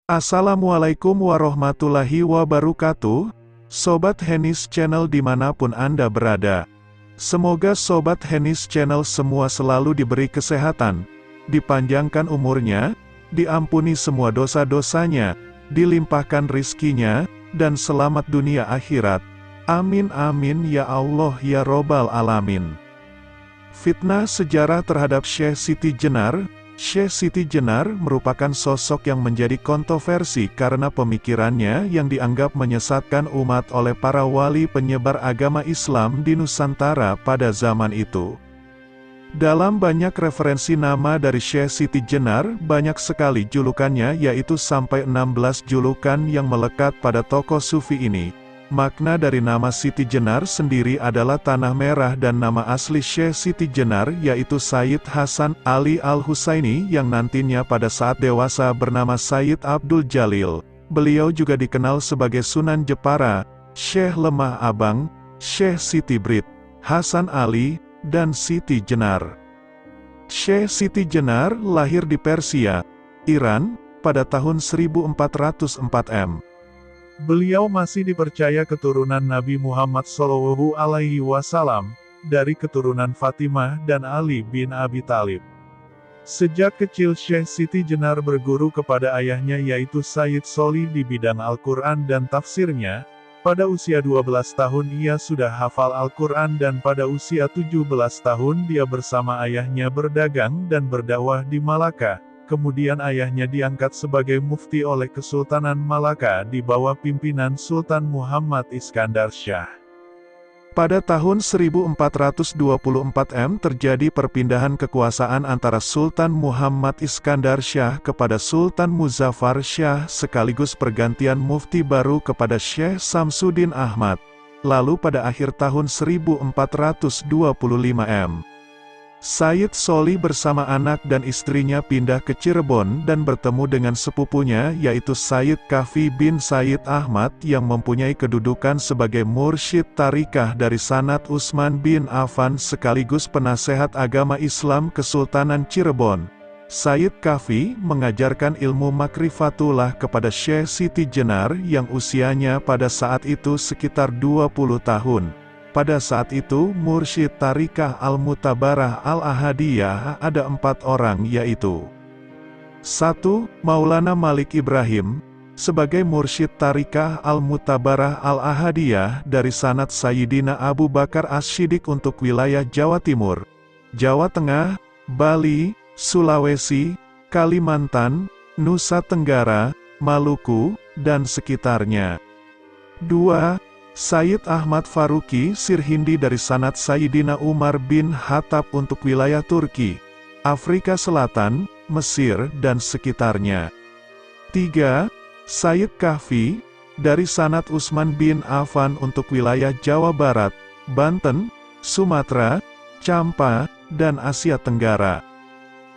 Assalamualaikum warahmatullahi wabarakatuh, Sobat Henis Channel dimanapun Anda berada. Semoga Sobat Henis Channel semua selalu diberi kesehatan, dipanjangkan umurnya, diampuni semua dosa-dosanya, dilimpahkan rizkinya, dan selamat dunia akhirat. Amin amin ya Allah ya Robbal Alamin. Fitnah sejarah terhadap Syekh Siti Jenar. Syekh Siti Jenar merupakan sosok yang menjadi kontroversi karena pemikirannya yang dianggap menyesatkan umat oleh para wali penyebar agama Islam di Nusantara pada zaman itu. Dalam banyak referensi nama dari Syekh Siti Jenar, banyak sekali julukannya, yaitu sampai 16 julukan yang melekat pada tokoh sufi ini. Makna dari nama Siti Jenar sendiri adalah tanah merah, dan nama asli Syekh Siti Jenar yaitu Sayyid Hasan Ali Al-Husaini yang nantinya pada saat dewasa bernama Sayyid Abdul Jalil. Beliau juga dikenal sebagai Sunan Jepara, Syekh Lemah Abang, Syekh Siti Brit, Hasan Ali, dan Siti Jenar. Syekh Siti Jenar lahir di Persia, Iran, pada tahun 1404 m. Beliau masih dipercaya keturunan Nabi Muhammad SAW, dari keturunan Fatimah dan Ali bin Abi Thalib. Sejak kecil Syekh Siti Jenar berguru kepada ayahnya yaitu Sayyid Solih di bidang Al-Quran dan tafsirnya. Pada usia 12 tahun ia sudah hafal Al-Quran, dan pada usia 17 tahun dia bersama ayahnya berdagang dan berdakwah di Malaka. Kemudian ayahnya diangkat sebagai mufti oleh Kesultanan Malaka di bawah pimpinan Sultan Muhammad Iskandar Shah. Pada tahun 1424 m terjadi perpindahan kekuasaan antara Sultan Muhammad Iskandar Shah kepada Sultan Muzaffar Shah, sekaligus pergantian mufti baru kepada Syekh Samsuddin Ahmad. Lalu pada akhir tahun 1425 m, Sayyid Solih bersama anak dan istrinya pindah ke Cirebon dan bertemu dengan sepupunya yaitu Sayyid Kahfi bin Sayyid Ahmad yang mempunyai kedudukan sebagai mursyid tarikah dari Sanad Utsman bin Affan sekaligus penasehat agama Islam Kesultanan Cirebon. Sayyid Kahfi mengajarkan ilmu makrifatullah kepada Syekh Siti Jenar yang usianya pada saat itu sekitar 20 tahun. Pada saat itu mursyid tarikah Al-Mutabarah Al-Ahadiyah ada 4 orang yaitu 1. Maulana Malik Ibrahim, sebagai mursyid tarikah Al-Mutabarah Al-Ahadiyah dari Sanad Sayyidina Abu Bakar As-Siddiq untuk wilayah Jawa Timur, Jawa Tengah, Bali, Sulawesi, Kalimantan, Nusa Tenggara, Maluku, dan sekitarnya. 2. Sayyid Ahmad Faruqi Sirhindi dari Sanad Sayyidina Umar bin Khattab untuk wilayah Turki, Afrika Selatan, Mesir, dan sekitarnya. 3. Sayyid Kahfi, dari Sanad Utsman bin Affan untuk wilayah Jawa Barat, Banten, Sumatera, Campa, dan Asia Tenggara.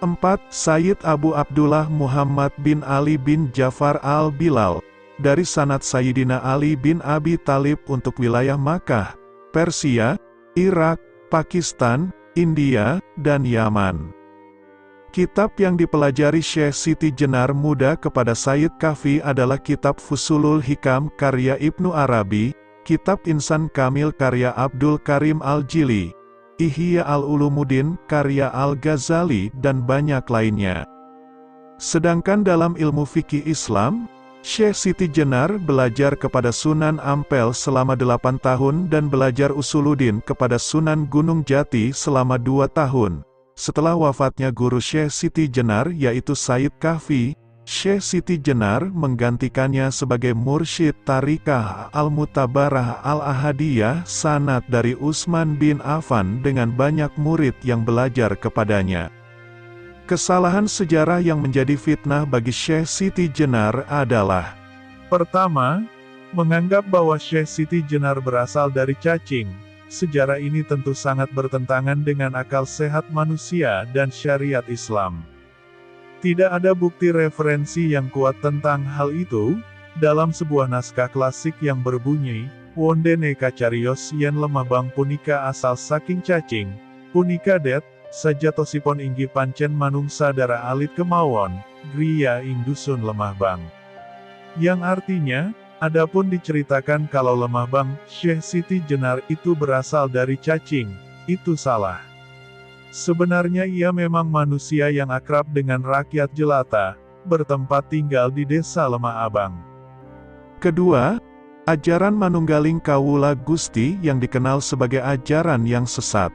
4. Sayyid Abu Abdullah Muhammad bin Ali bin Jafar al-Bilal, dari Sanad Sayyidina Ali bin Abi Thalib untuk wilayah Makkah, Persia, Irak, Pakistan, India, dan Yaman. Kitab yang dipelajari Syekh Siti Jenar muda kepada Sayyid Kahfi adalah kitab Fusulul Hikam karya Ibnu Arabi, kitab Insan Kamil karya Abdul Karim Al-Jili, Ihya Al-Ulumuddin karya Al-Ghazali, dan banyak lainnya. Sedangkan dalam ilmu fikih Islam, Syekh Siti Jenar belajar kepada Sunan Ampel selama 8 tahun dan belajar Usuluddin kepada Sunan Gunung Jati selama 2 tahun. Setelah wafatnya guru Syekh Siti Jenar yaitu Sayyid Kahfi, Syekh Siti Jenar menggantikannya sebagai mursyid tarikah Al-Mutabarah Al-Ahadiyah Sanad dari Utsman bin Affan dengan banyak murid yang belajar kepadanya. Kesalahan sejarah yang menjadi fitnah bagi Syekh Siti Jenar adalah: Pertama, menganggap bahwa Syekh Siti Jenar berasal dari cacing. Sejarah ini tentu sangat bertentangan dengan akal sehat manusia dan syariat Islam. Tidak ada bukti referensi yang kuat tentang hal itu. Dalam sebuah naskah klasik yang berbunyi, Wonde neka carios yen lemah bang punika asal saking cacing, punika det, sajatosipun inggih pancen manungsa dara alit kemawon, griya ing dusun lemah bang. Yang artinya, adapun diceritakan kalau lemah Bang Syekh Siti Jenar itu berasal dari cacing, itu salah. Sebenarnya ia memang manusia yang akrab dengan rakyat jelata, bertempat tinggal di desa Lemah Abang. Kedua, ajaran manunggaling Kawula Gusti yang dikenal sebagai ajaran yang sesat.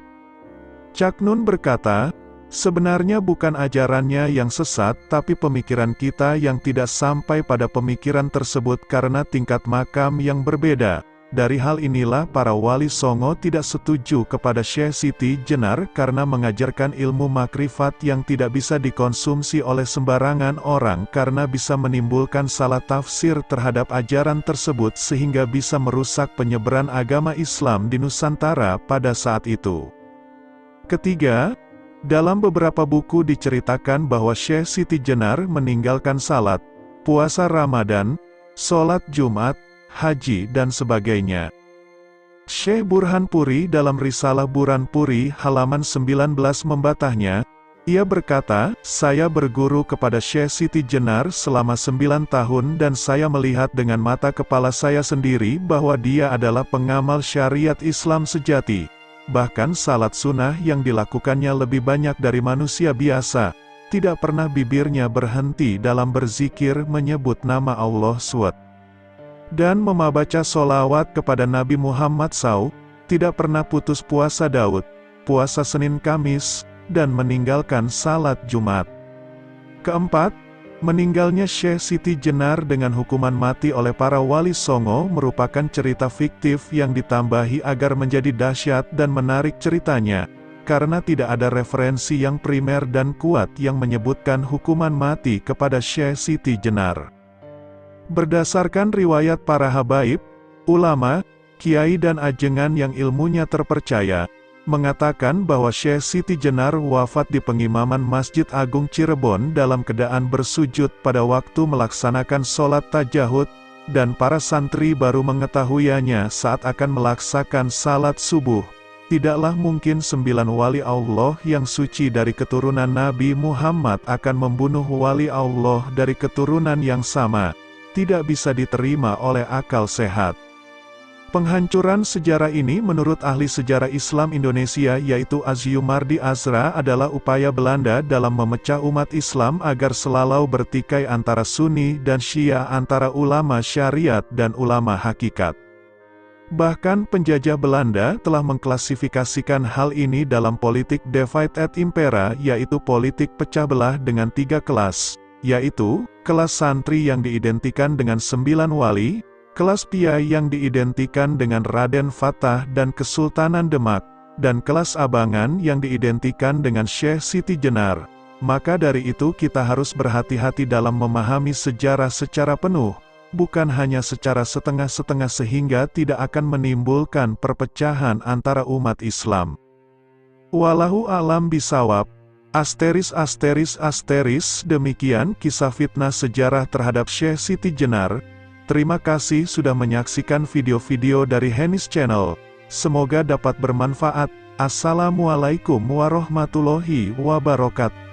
Cak Nun berkata, sebenarnya bukan ajarannya yang sesat tapi pemikiran kita yang tidak sampai pada pemikiran tersebut karena tingkat makam yang berbeda. Dari hal inilah para wali songo tidak setuju kepada Syekh Siti Jenar karena mengajarkan ilmu makrifat yang tidak bisa dikonsumsi oleh sembarangan orang karena bisa menimbulkan salah tafsir terhadap ajaran tersebut sehingga bisa merusak penyebaran agama Islam di Nusantara pada saat itu. Ketiga, dalam beberapa buku diceritakan bahwa Syekh Siti Jenar meninggalkan salat, puasa Ramadan, sholat Jumat, haji dan sebagainya. Syekh Burhan Puri dalam Risalah Burhan Puri halaman 19 membatahnya, ia berkata, saya berguru kepada Syekh Siti Jenar selama 9 tahun dan saya melihat dengan mata kepala saya sendiri bahwa dia adalah pengamal syariat Islam sejati. Bahkan salat sunnah yang dilakukannya lebih banyak dari manusia biasa, tidak pernah bibirnya berhenti dalam berzikir menyebut nama Allah SWT. Dan membaca sholawat kepada Nabi Muhammad SAW, tidak pernah putus puasa Daud, puasa Senin Kamis, dan meninggalkan salat Jumat. Keempat, meninggalnya Syekh Siti Jenar dengan hukuman mati oleh para wali songo merupakan cerita fiktif yang ditambahi agar menjadi dahsyat dan menarik ceritanya, karena tidak ada referensi yang primer dan kuat yang menyebutkan hukuman mati kepada Syekh Siti Jenar. Berdasarkan riwayat para habaib, ulama, kiai dan ajengan yang ilmunya terpercaya, mengatakan bahwa Syekh Siti Jenar wafat di pengimaman Masjid Agung Cirebon dalam keadaan bersujud pada waktu melaksanakan sholat tajahud, dan para santri baru mengetahuinya saat akan melaksakan salat subuh. Tidaklah mungkin 9 wali Allah yang suci dari keturunan Nabi Muhammad akan membunuh wali Allah dari keturunan yang sama. Tidak bisa diterima oleh akal sehat. Penghancuran sejarah ini menurut ahli sejarah Islam Indonesia yaitu Aziumardi Azra adalah upaya Belanda dalam memecah umat Islam agar selalu bertikai antara Sunni dan Syiah, antara ulama syariat dan ulama hakikat. Bahkan penjajah Belanda telah mengklasifikasikan hal ini dalam politik divide et impera, yaitu politik pecah belah dengan 3 kelas, yaitu, kelas santri yang diidentikan dengan 9 wali, kelas piai yang diidentikan dengan Raden Fatah dan Kesultanan Demak, dan kelas abangan yang diidentikan dengan Syekh Siti Jenar. Maka dari itu kita harus berhati-hati dalam memahami sejarah secara penuh, bukan hanya secara setengah-setengah sehingga tidak akan menimbulkan perpecahan antara umat Islam. Wallahu a'lam bishawab. Demikian kisah fitnah sejarah terhadap Syekh Siti Jenar. Terima kasih sudah menyaksikan video-video dari Hennis Channel. Semoga dapat bermanfaat. Assalamualaikum warahmatullahi wabarakatuh.